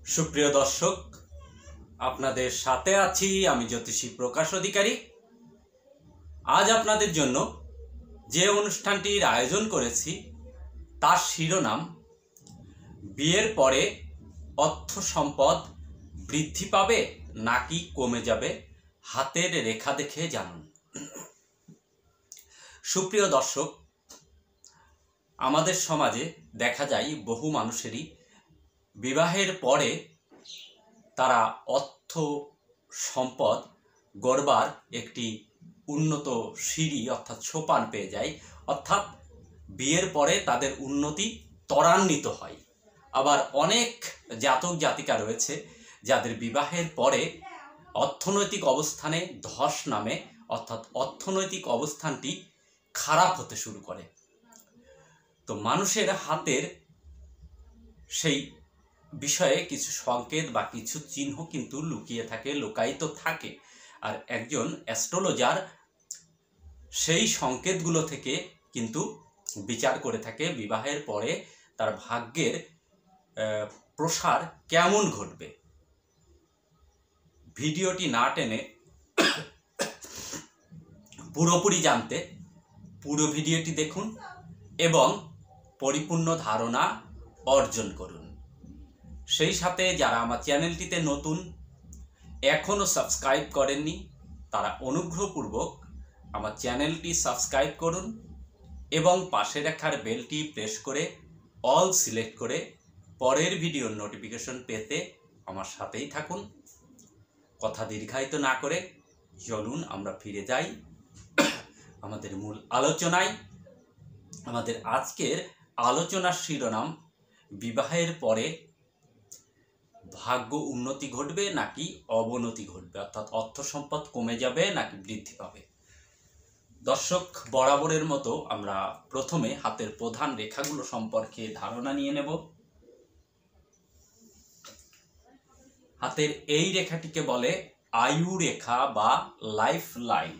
সুপ্রিয় দর্শক, আপনাদের সাথে আছি আমি জ্যোতিষী প্রকাশ অধিকারী। আজ আপনাদের জন্য যে অনুষ্ঠানটির আয়োজন করেছি তার শিরোনাম বিয়ের পরে অর্থ সম্পদ বৃদ্ধি পাবে নাকি কমে যাবে, হাতের রেখা দেখে জানুন। সুপ্রিয় দর্শক, আমাদের সমাজে দেখা যায় বহু মানুষেরই বিবাহের পরে তারা অর্থ সম্পদ গড়বার একটি উন্নত সিঁড়ি অর্থাৎ সোপান পেয়ে যায়, অর্থাৎ বিয়ের পরে তাদের উন্নতি ত্বরান্বিত হয়। আবার অনেক জাতক জাতিকা রয়েছে যাদের বিবাহের পরে অর্থনৈতিক অবস্থানে ধস নামে, অর্থাৎ অর্থনৈতিক অবস্থানটি খারাপ হতে শুরু করে। তো মানুষের হাতের সেই বিষয়ে কিছু সংকেত বা কিছু চিহ্ন কিন্তু লুকিয়ে থাকে, লুকায়িত থাকে। আর একজন অ্যাস্ট্রোলজার সেই সংকেতগুলো থেকে কিন্তু বিচার করে থাকে বিবাহের পরে তার ভাগ্যের প্রসার কেমন ঘটবে। ভিডিওটি না টেনে পুরোপুরি জানতে পুরো ভিডিওটি দেখুন এবং পরিপূর্ণ ধারণা অর্জন করুন। সেই সাথে যারা আমার চ্যানেলটিতে নতুন, এখনও সাবস্ক্রাইব করেননি, তারা অনুগ্রহপূর্বক আমার চ্যানেলটি সাবস্ক্রাইব করুন এবং পাশে রাখার বেলটি প্রেস করে অল সিলেক্ট করে পরের ভিডিওর নোটিফিকেশন পেতে আমার সাথেই থাকুন। কথা দীর্ঘায়িত না করে চলুন আমরা ফিরে যাই আমাদের মূল আলোচনায়। আমাদের আজকের আলোচনার শিরোনাম বিবাহের পরে ভাগ্য উন্নতি ঘটবে নাকি অবনতি ঘটবে, অর্থাৎ অর্থ সম্পদ কমে যাবে নাকি বৃদ্ধি পাবে। দর্শক, বরাবরের মতো আমরা প্রথমে হাতের প্রধান রেখাগুলো সম্পর্কে ধারণা নিয়ে নেব। হাতের এই রেখাটিকে বলে আয়ু রেখা বা লাইফ লাইন।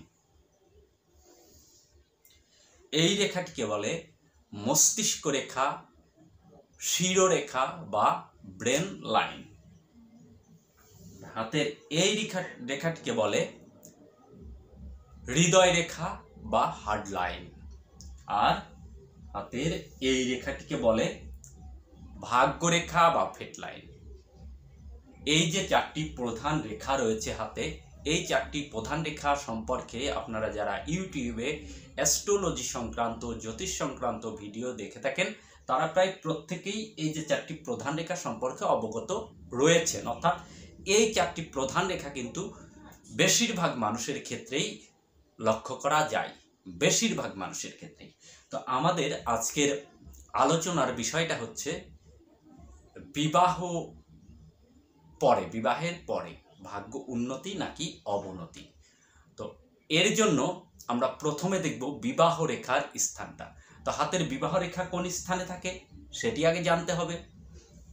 এই রেখাটিকে বলে মস্তিষ্ক রেখা, শিরোরেখা বা ব্রেন লাইন। হাতের এই রেখাটিকে বলে হৃদয় রেখা বা হার্ট লাইন। আর হাতের এই রেখাটিকে বলে ভাগ্য রেখা বা ফেট লাইন। এই যে চারটি প্রধান রেখা রয়েছে হাতে, এই চারটি প্রধান রেখা সম্পর্কে আপনারা যারা ইউটিউবে অ্যাস্ট্রোলজি সংক্রান্ত, জ্যোতিষ সংক্রান্ত ভিডিও দেখে থাকেন, তারা প্রায় প্রত্যেকেই এই যে চারটি প্রধান রেখা সম্পর্কে অবগত রয়েছেন। অর্থাৎ এই চারটি প্রধান রেখা কিন্তু বেশিরভাগ মানুষের ক্ষেত্রেই লক্ষ্য করা যায়, বেশিরভাগ মানুষের ক্ষেত্রেই। তো আমাদের আজকের আলোচনার বিষয়টা হচ্ছে বিবাহের পরে ভাগ্য উন্নতি নাকি অবনতি। তো এর জন্য আমরা প্রথমে দেখব বিবাহ রেখার স্থানটা। তো হাতের বিবাহ রেখা কোন স্থানে থাকে সেটি আগে জানতে হবে।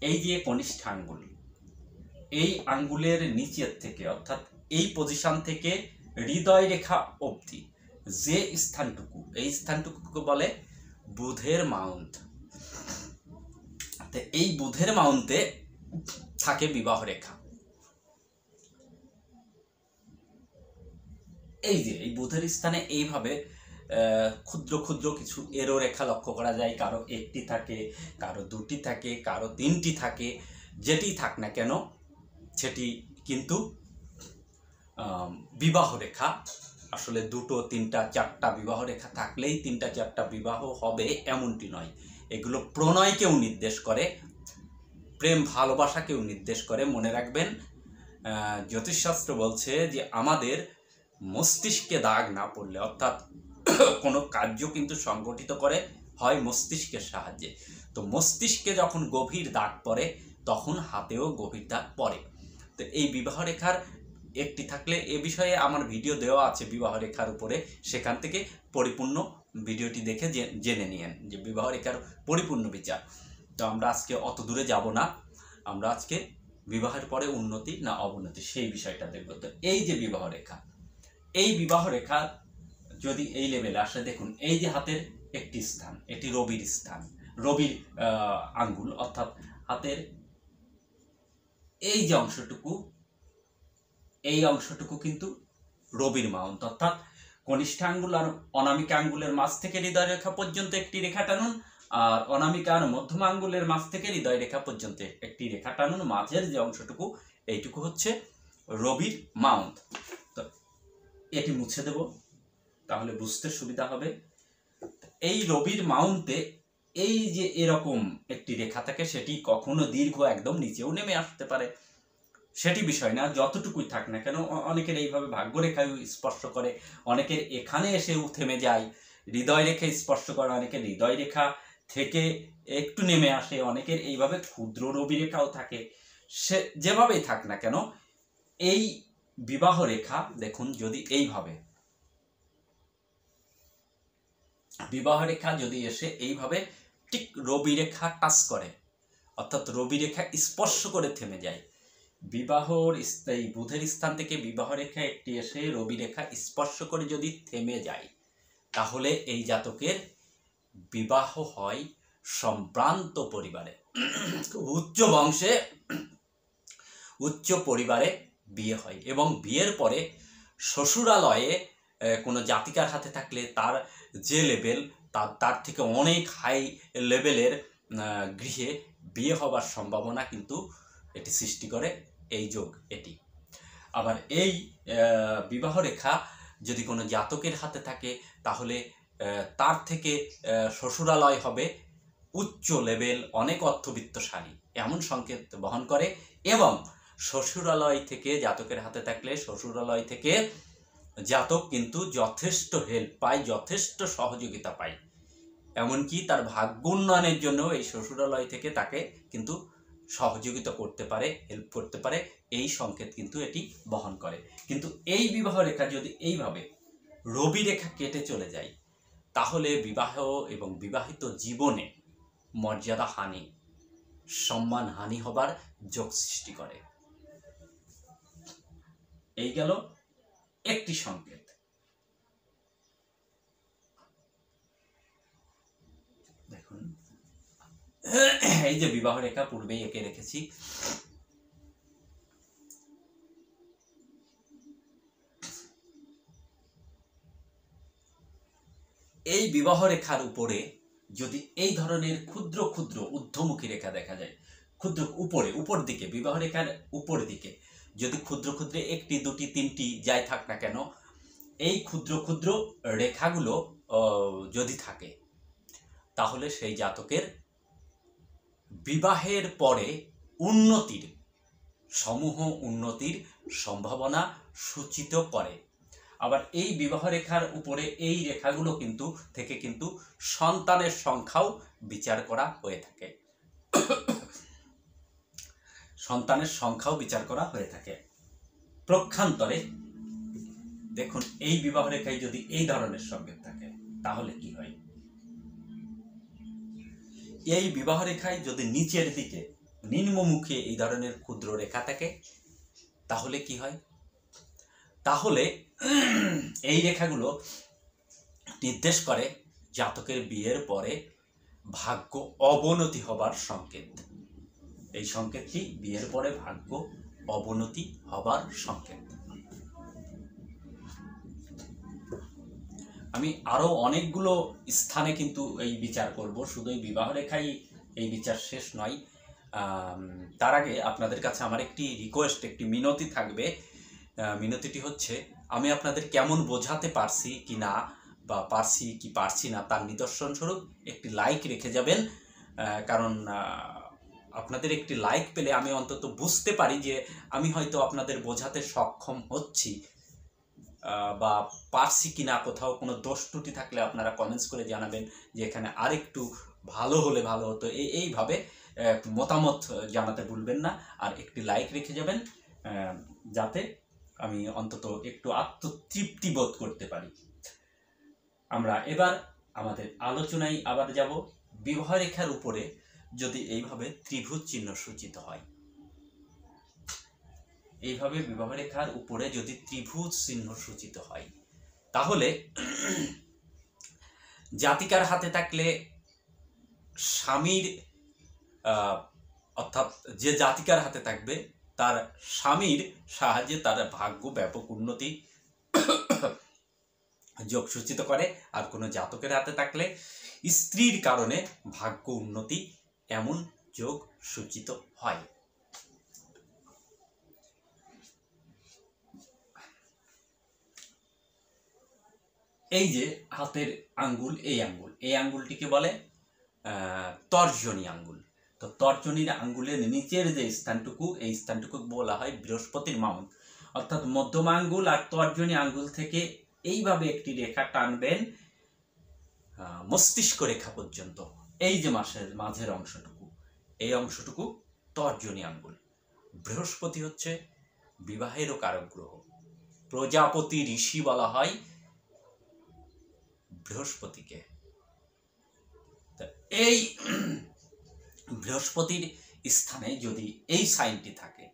এই যে কনিষ্ঠ আঙ্গুল, এই আঙ্গুলের নিচের থেকে অর্থাৎ এই পজিশন থেকে হৃদয় রেখা অবধি যে স্থানটুকু, এই স্থানটুকুকে বলে বুধের মাউন্ট। তো এই বুধের মাউন্টে থাকে বিবাহ রেখা। এই যে এই বুধের স্থানে এইভাবে ক্ষুদ্র ক্ষুদ্র কিছু এরো রেখা লক্ষ্য করা যায়। কারো একটি থাকে, কারো দুটি থাকে, কারো তিনটি থাকে। যেটি থাক না কেন সেটি কিন্তু বিবাহ রেখা। আসলে দুটো, তিনটা, চারটা বিবাহ রেখা থাকলেই তিনটা চারটা বিবাহ হবে এমনটি নয়। এগুলো প্রণয়কেও নির্দেশ করে, প্রেম ভালোবাসাকেও নির্দেশ করে। মনে রাখবেন, জ্যোতিষশাস্ত্র বলছে যে আমাদের মস্তিষ্কে দাগ না পড়লে, অর্থাৎ কোনো কার্য কিন্তু সংগঠিত করে হয় মস্তিষ্কের সাহায্যে। তো মস্তিষ্কে যখন গভীর দাগ পড়ে তখন হাতেও গভীর দাগ পড়ে। তো এই বিবাহ রেখার একটি থাকলে, এ বিষয়ে আমার ভিডিও দেওয়া আছে বিবাহ রেখার উপরে, সেখান থেকে পরিপূর্ণ ভিডিওটি দেখে জেনে নিয়েন যে বিবাহ রেখার পরিপূর্ণ বিচার। তো আমরা আজকে অত দূরে যাব না, আমরা আজকে বিবাহের পরে উন্নতি না অবনতি সেই বিষয়টা দেখব। তো এই যে বিবাহ রেখা, এই বিবাহ রেখা যদি এই লেভেলে আসে, দেখুন এই যে হাতের একটি স্থান, এটি রবির স্থান, রবির আঙ্গুল, অর্থাৎ হাতের এই যে অংশটুকু, এই অংশটুকু কিন্তু রবির মাউন্ট, অর্থাৎ কনিষ্ঠ আঙ্গুল আর অনামিকা আঙ্গুলের মাঝ থেকে হৃদয় রেখা পর্যন্ত একটি রেখা টানুন, আর অনামিকা আর মধ্যম আঙ্গুলের মাঝ থেকে হৃদয় রেখা পর্যন্ত একটি রেখা টানুন। মাঝের যে অংশটুকু, এইটুকু হচ্ছে রবির মাউন্ট। তো এটি মুছে দেব, তাহলে বুঝতে সুবিধা হবে। এই রবির মাউন্টে এই যে এরকম একটি রেখা থাকে, সেটি কখনো দীর্ঘ একদম নিচেও নেমে আসতে পারে, সেটি বিষয় না, যতটুকুই থাক না কেন। অনেকের এইভাবে ভাগ্যরেখায় স্পর্শ করে, অনেকের এখানে এসেও থেমে যায়, হৃদয় রেখা স্পর্শ করে, অনেকের হৃদয় রেখা থেকে একটু নেমে আসে, অনেকের এইভাবে ক্ষুদ্র রবি রেখাও থাকে। সে যেভাবেই থাক না কেন, এই বিবাহ রেখা দেখুন, যদি এইভাবে বিবাহ রেখা যদি এসে এইভাবে ঠিক রবি রেখা টাচ করে, অর্থাৎ রবি রেখা স্পর্শ করে থেমে যায়, বিবাহর এই বুধের স্থান থেকে বিবাহ রেখা একটি এসে রবি রেখা স্পর্শ করে যদি থেমে যায়, তাহলে এই জাতকের বিবাহ হয় সম্ভ্রান্ত পরিবারে, উচ্চ বংশে উচ্চ পরিবারে বিয়ে হয়। এবং বিয়ের পরে শ্বশুরালয়ে কোনো জাতিকার হাতে থাকলে তার যে লেভেল, তার থেকে অনেক হাই লেভেলের গৃহে বিয়ে হবার সম্ভাবনা কিন্তু এটি সৃষ্টি করে এই যোগ এটি। আবার এই বিবাহ রেখা যদি কোনো জাতকের হাতে থাকে, তাহলে তার থেকে শ্বশুরালয় হবে উচ্চ লেভেল, অনেক অর্থবিত্তশালী, এমন সংকেত বহন করে। এবং শ্বশুরালয় থেকে জাতকের হাতে থাকলে শ্বশুরালয় থেকে জাতক কিন্তু যথেষ্ট হেল্প পায়, যথেষ্ট সহযোগিতা পায়, এমনকি তার ভাগ্য উন্নয়নের জন্য এই শ্বশুরালয় থেকে তাকে কিন্তু সহযোগিতা করতে পারে, হেল্প করতে পারে, এই সংকেত কিন্তু এটি বহন করে। কিন্তু এই বিবাহ রেখা যদি এইভাবে রবি রেখা কেটে চলে যায়, তাহলে বিবাহ এবং বিবাহিত জীবনে মর্যাদা হানি, সম্মান হানি হবার যোগ সৃষ্টি করে। এই গেল একটি সংকেত। দেখুন, এই যে বিবাহ রেখা পূর্বেই এঁকে রেখেছি, এই বিবাহ রেখার উপরে যদি এই ধরনের ক্ষুদ্র ক্ষুদ্র ঊর্ধ্বমুখী রেখা দেখা যায়, ক্ষুদ্র উপর দিকে, বিবাহ রেখার উপর দিকে যদি ক্ষুদ্র ক্ষুদ্র একটি, দুটি, তিনটি যাই থাক না কেন, এই ক্ষুদ্র ক্ষুদ্র রেখাগুলো যদি থাকে, তাহলে সেই জাতকের বিবাহের পরে উন্নতির সম্ভাবনা সূচিত করে। আবার এই বিবাহ রেখার উপরে এই রেখাগুলো কিন্তু সন্তানের সংখ্যাও বিচার করা হয়ে থাকে, সন্তানের সংখ্যাও বিচার করা হয়ে থাকে। প্রক্ষান্তরে দেখুন, এই বিবাহ রেখায় যদি এই ধরনের সংকেত থাকে, তাহলে কি হয়? এই বিবাহ রেখায় যদি নিচের দিকে নিম্নমুখী এই ধরনের ক্ষুদ্র রেখা থাকে, তাহলে কি হয়? তাহলে এই রেখাগুলো নির্দেশ করে জাতকের বিয়ের পরে ভাগ্য অবনতি হবার সংকেত। এই সংকেতটি বিয়ের পরে ভাগ্য অবনতি হবার সংকেত। আমি আরো অনেকগুলো স্থানে কিন্তু এই বিচার করব, শুধু এই বিবাহ রেখাই এই বিচার শেষ নয়। তার আগে আপনাদের কাছে আমার একটি রিকোয়েস্ট, একটি মিনতি থাকবে। মিনতিটি হচ্ছে, আমি আপনাদের কেমন বোঝাতে পারছি কি না, বা পারছি কি পারছি না, তার নিদর্শন স্বরূপ একটি লাইক রেখে যাবেন। কারণ আপনাদের একটি লাইক পেলে আমি অন্তত বুঝতে পারি যে আমি হয়তো আপনাদের বোঝাতে সক্ষম হচ্ছি, বা পারছি কিনা। কোথাও কোনো দোষ ত্রুটি থাকলে আপনারা কমেন্টস করে জানাবেন যে এখানে আরেকটু ভালো হলে ভালো হতো। এইভাবে মতামত জানাতে ভুলবেন না, আর একটি লাইক রেখে যাবেন, যাতে আমি অন্তত একটু আত্মতৃপ্তি বোধ করতে পারি। আমরা এবার আমাদের আলোচনায় আবার যাব। বিবাহ রেখার উপরে যদি এইভাবে ত্রিভুজ চিহ্ন সূচিত হয়, এইভাবে বিবাহ রেখার উপরে যদি ত্রিভুজ চিহ্ন সূচিত হয়, তাহলে জাতিকার হাতে থাকলে স্বামীর, অর্থাৎ যে জাতিকার হাতে থাকবে তার স্বামীর সাহায্যে তার ভাগ্য ব্যাপক উন্নতি যোগ সূচিত করে। আর কোনো জাতকের হাতে থাকলে স্ত্রীর কারণে ভাগ্য উন্নতি এমন যোগ সূচিত হয়। এই যে হাতের আঙ্গুল, এই আঙ্গুলটিকে বলে তর্জনী আঙ্গুল। তো তর্জনীর আঙ্গুলের নিচের যে স্থানটুকু, এই স্থানটুকু বলা হয় বৃহস্পতির মাউন্ট। অর্থাৎ মধ্যম আঙ্গুল আর তর্জনী আঙ্গুল থেকে এইভাবে একটি রেখা টানবেন মস্তিষ্ক রেখা পর্যন্ত। এই যে মাঝের অংশটুকু, এই অংশটুকু তর্জনী আঙ্গুল। বৃহস্পতি হচ্ছে বিবাহেরও কারক গ্রহ। প্রজাপতি ঋষি বলা হয় বৃহস্পতিকে। এই বৃহস্পতির স্থানে যদি এই সাইনটি থাকে,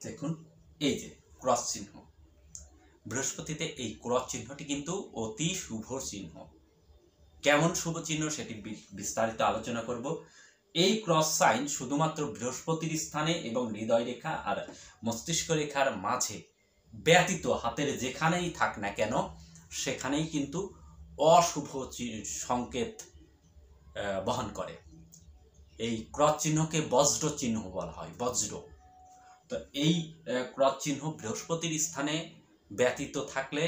দেখুন এই যে ক্রস চিহ্ন, বৃহস্পতিতে এই ক্রস চিহ্নটি কিন্তু অতি শুভ চিহ্ন। কেমন শুভ চিহ্ন সেটি বিস্তারিত আলোচনা করব। এই ক্রস সাইন শুধুমাত্র বৃহস্পতির স্থানে এবং হৃদয় রেখা আর মস্তিষ্ক রেখার মাঝে ব্যতীত হাতের যেখানেই থাক না কেন সেখানেই কিন্তু অশুভ সংকেত বহন করে। এই ক্রস চিহ্নকে বজ্র চিহ্ন বলা হয়, বজ্র। তো এই ক্রস চিহ্ন বৃহস্পতির স্থানে ব্যতীত থাকলে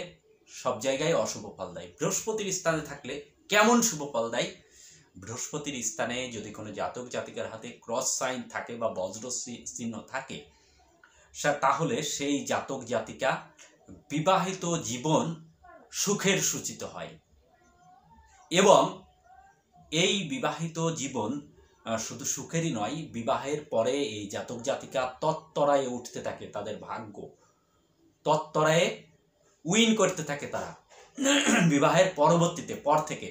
সব জায়গায় অশুভ ফল দেয়। বৃহস্পতির স্থানে থাকলে কেমন শুভ ফল দেয়? বৃহস্পতির স্থানে যদি কোনো জাতক জাতিকার হাতে ক্রস সাইন থাকে বা বজ্র চিহ্ন থাকে, তাহলে সেই জাতক জাতিকা বিবাহিত জীবন সুখের সূচিত হয়। এবং এই বিবাহিত জীবন শুধু সুখেরই নয়, বিবাহের পরে এই জাতক জাতিকা তত্তরায় উঠতে থাকে, তাদের ভাগ্য তত্তরায় উইন করতে থাকে তারা বিবাহের পরবর্তীতে, পর থেকে।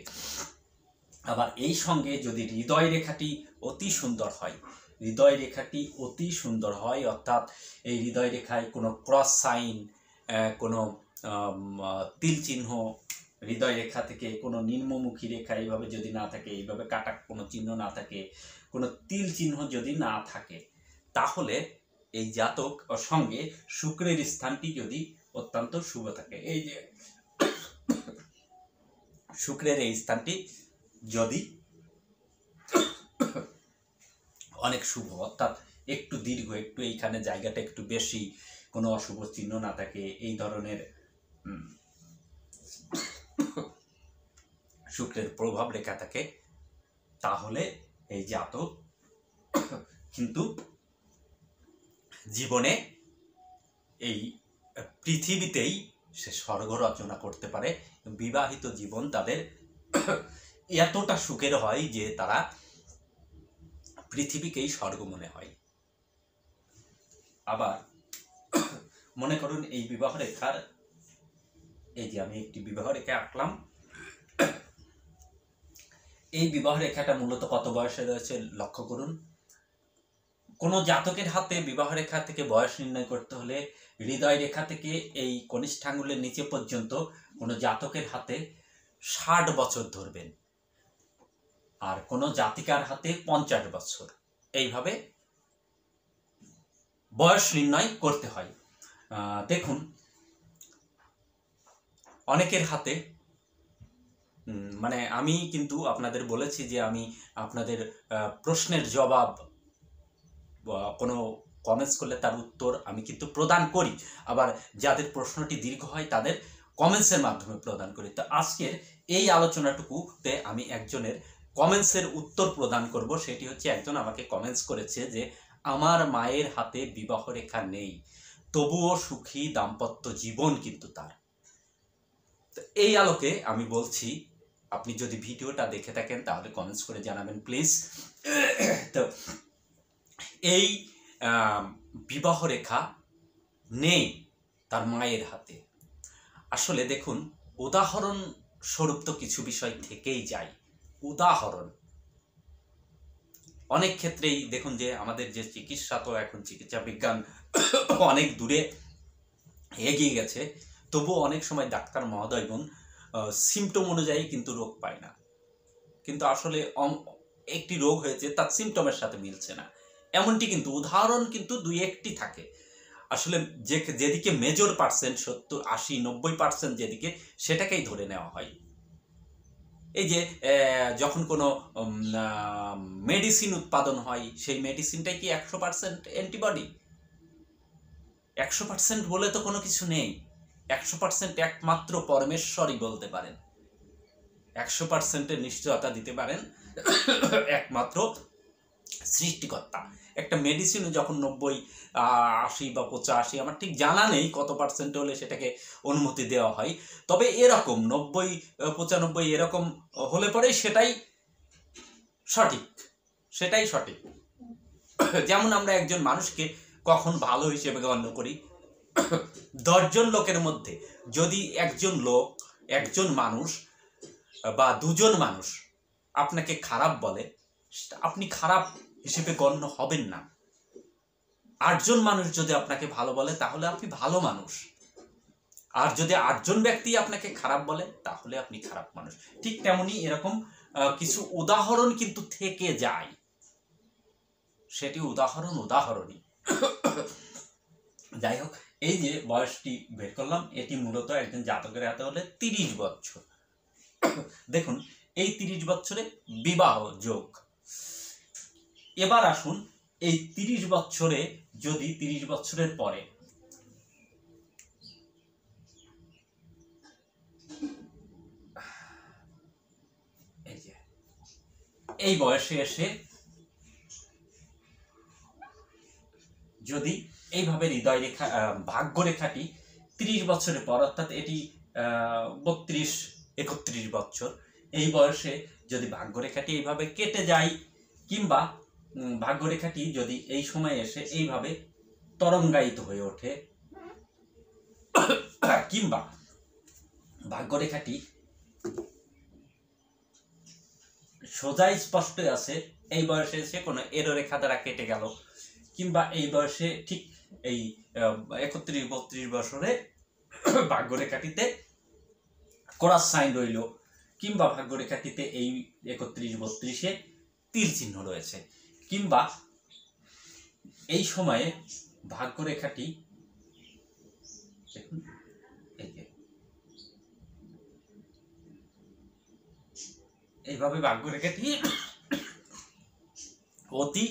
আবার এই সঙ্গে যদি হৃদয় রেখাটি অতি সুন্দর হয়, হৃদয় রেখাটি অতি সুন্দর হয়, অর্থাৎ এই হৃদয় রেখায় কোনো ক্রস সাইন, কোনো তিল চিহ্ন, হৃদয় রেখা থেকে কোনো নিম্নমুখী রেখা এইভাবে যদি না থাকে, এইভাবে কাটা কোনো চিহ্ন না থাকে, কোনো তিল চিহ্ন যদি না থাকে, তাহলে এই জাতক সঙ্গে শুক্রের স্থানটি যদি অত্যন্ত শুভ থাকে, এই যে শুক্রের এই স্থানটি যদি অনেক শুভ, অর্থাৎ একটু দীর্ঘ, একটু এইখানে জায়গাটা একটু বেশি, কোনো অশুভ চিহ্ন না থাকে, এই ধরনের শুক্রের প্রভাব রেখা থাকে, তাহলে এই জাতক কিন্তু জীবনে এই পৃথিবীতেই সে স্বর্গ রচনা করতে পারে। বিবাহিত জীবন তাদের এতটা সুখের হয় যে তারা পৃথিবীকেই স্বর্গ মনে হয়। আবার মনে করুন এই বিবাহ রেখার, এই যে আমি একটি বিবাহ রেখা আঁকলাম, এই বিবাহ রেখাটা মূলত কত বয়সে রয়েছে লক্ষ্য করুন। কোনো জাতকের হাতে বিবাহ রেখা থেকে বয়স নির্ণয় করতে হলে হৃদয় রেখা থেকে এই কনিষ্ঠাঙ্গুলের নিচে পর্যন্ত কোনো জাতকের হাতে 60 বছর ধরবেন, আর কোনো জাতিকার হাতে 50 বছর, এইভাবে বয়স নির্ণয় করতে হয়। দেখুন অনেকের হাতে, মানে আমি কিন্তু আপনাদের বলেছি যে আমি আপনাদের প্রশ্নের জবাব, কোনো কমেন্টস করলে তার উত্তর আমি কিন্তু প্রদান করি, আবার যাদের প্রশ্নটি দীর্ঘ হয় তাদের কমেন্টসের মাধ্যমে প্রদান করি। তো আজকের এই আলোচনাটুকুতে আমি একজনের কমেন্টসের উত্তর প্রদান করব। সেটি হচ্ছে, একজন আমাকে কমেন্টস করেছে যে আমার মায়ের হাতে বিবাহ রেখা নেই, তবুও সুখী দাম্পত্য জীবন কিন্তু তার। তো এই আলোকে আমি বলছি, আপনি যদি ভিডিওটা দেখে থাকেন তাহলে কমেন্টস করে জানাবেন প্লিজ। তো এই বিবাহ রেখা নেই তার মায়ের হাতে। আসলে দেখুন, উদাহরণ স্বরূপ তো কিছু বিষয় থেকেই যায়। উদাহরণ অনেক ক্ষেত্রেই দেখুন যে আমাদের যে চিকিৎসা, তো এখন চিকিৎসা বিজ্ঞান অনেক দূরে এগিয়ে গেছে, তবুও অনেক সময় ডাক্তার মহোদয়গণ সিমটম অনুযায়ী কিন্তু রোগ পায় না। কিন্তু আসলে একটি রোগ হয়েছে তার সিমটমের সাথে মিলছে না, এমনটি কিন্তু উদাহরণ কিন্তু 2-1টি থাকে। আসলে যেদিকে মেজর পার্সেন্ট 70, 80, 90% যেদিকে, সেটাকেই ধরে নেওয়া হয়। এই যে যখন কোনো মেডিসিন উৎপাদন হয়, সেই মেডিসিনটাই কি 100% অ্যান্টিবডি? 100% বলে তো কোনো কিছু নেই। 100% একমাত্র পরমেশ্বরই বলতে পারেন। 100%-এর নিশ্চয়তা দিতে পারেন একমাত্র সৃষ্টিকর্তা। একটা মেডিসিনও যখন 90, 80 বা 85, আমার ঠিক জানা নেই কত পার্সেন্ট হলে সেটাকে অনুমতি দেওয়া হয়, তবে এরকম 90, 95 এরকম হলে পরেই সেটাই সঠিক, সেটাই সঠিক। যেমন আমরা একজন মানুষকে কখন ভালো হিসেবে গণ্য করি, 10 জন লোকের মধ্যে যদি একজন মানুষ বা 2 জন মানুষ আপনাকে খারাপ বলে, আপনি খারাপ হিসেবে গণ্য হবেন না। 8 জন মানুষ যদি আপনাকে ভালো বলে, তাহলে আপনি ভালো মানুষ। আর যদি 8 জন ব্যক্তি আপনাকে খারাপ বলে, তাহলে আপনি খারাপ মানুষ। ঠিক তেমনি এরকম কিছু উদাহরণ কিন্তু থেকে যায়, সেটি উদাহরণই। যাই হোক, এই যে বয়সটি বের করলাম, এটি মূলত একজন জাতকের হাতে হলে 30 বছর। দেখুন, এই 30 বছরে বিবাহ যোগ। এবার আসুন, এই 30 বছরে যদি 30 বছরের পরে এই বয়সে এসে যদি এইভাবে হৃদয় রেখা, ভাগ্য রেখাটি 30 বছরের পর, অর্থাৎ এটি 32-31 বছর, এই বয়সে যদি ভাগ্যরেখাটি এইভাবে কেটে যায়, কিংবা ভাগ্যরেখাটি যদি এই সময় এসে এইভাবে তরঙ্গায়িত হয়ে ওঠে, কিংবা ভাগ্যরেখাটি সোজা স্পষ্ট আছে, এই বয়সে এসে কোনো এরো রেখা দ্বারা কেটে গেল, কিংবা এই বয়সে ঠিক এই 31-32 বছরে ভাগ্যরেখাটিতে ক্রস সাইন রইল, কিংবা ভাগ্যরেখাটিতে এই 31-32-এ তীর চিহ্ন রয়েছে, কিংবা এই সময়ে ভাগ্যরেখাটি দেখুন, এইভাবে ভাগ্যরেখাটি অতি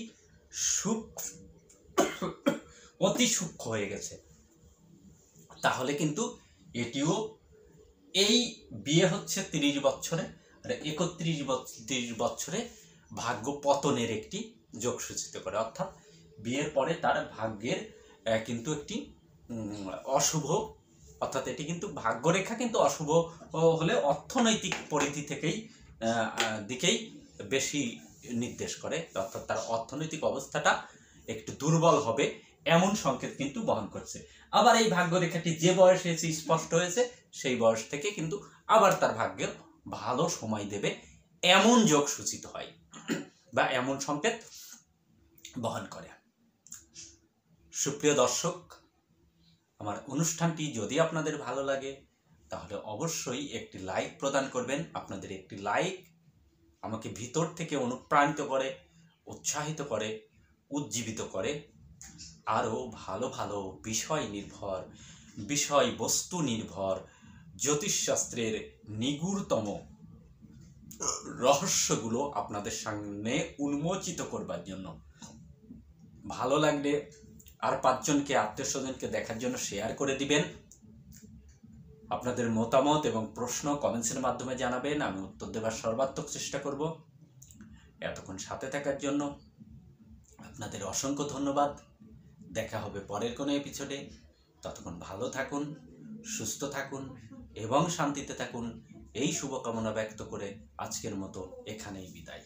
সূক্ষ্ম হয়ে গেছে, তাহলে কিন্তু এটিও, এই বিয়ে হচ্ছে 30 বছরে, আর 31-32 বছরে ভাগ্য পতনের একটি যোগ সূচিত করে। অর্থাৎ বিয়ের পরে তার ভাগ্যের কিন্তু একটি অশুভ, অর্থাৎ এটি কিন্তু ভাগ্যরেখা কিন্তু অশুভ হলে অর্থনৈতিক পরিধি দিকেই বেশি নির্দেশ করে, অর্থাৎ তার অর্থনৈতিক অবস্থাটা একটু দুর্বল হবে, এমন সংকেত কিন্তু বহন করছে। আবার এই ভাগ্যরেখাটি যে বয়সে এসে স্পষ্ট হয়েছে, সেই বয়স থেকে কিন্তু আবার তার ভাগ্যে ভালো সময় দেবে, এমন যোগ সূচিত হয় বা এমন সংকেত বহন করে। সুপ্রিয় দর্শক, আমার অনুষ্ঠানটি যদি আপনাদের ভালো লাগে, তাহলে অবশ্যই একটি লাইক প্রদান করবেন। আপনাদের একটি লাইক আমাকে ভিতর থেকে অনুপ্রাণিত করে, উৎসাহিত করে, উজ্জীবিত করে আরও ভালো ভালো বিষয়বস্তু নির্ভর জ্যোতিষশাস্ত্রের নিগূঢ়তম রহস্যগুলো আপনাদের সামনে উন্মোচিত করবার জন্য। ভালো লাগলে আর 5 জনকে, আত্মীয় স্বজনকে দেখার জন্য শেয়ার করে দিবেন। আপনাদের মতামত এবং প্রশ্ন কমেন্টসের মাধ্যমে জানাবেন, আমি উত্তর দেওয়ার সর্বাত্মক চেষ্টা করব। এতক্ষণ সাথে থাকার জন্য আপনাদের অসংখ্য ধন্যবাদ। দেখা হবে পরের কোনো এপিসোডে। ততক্ষণ ভালো থাকুন, সুস্থ থাকুন এবং শান্তিতে থাকুন, এই শুভকামনা ব্যক্ত করে আজকের মতো এখানেই বিদায়।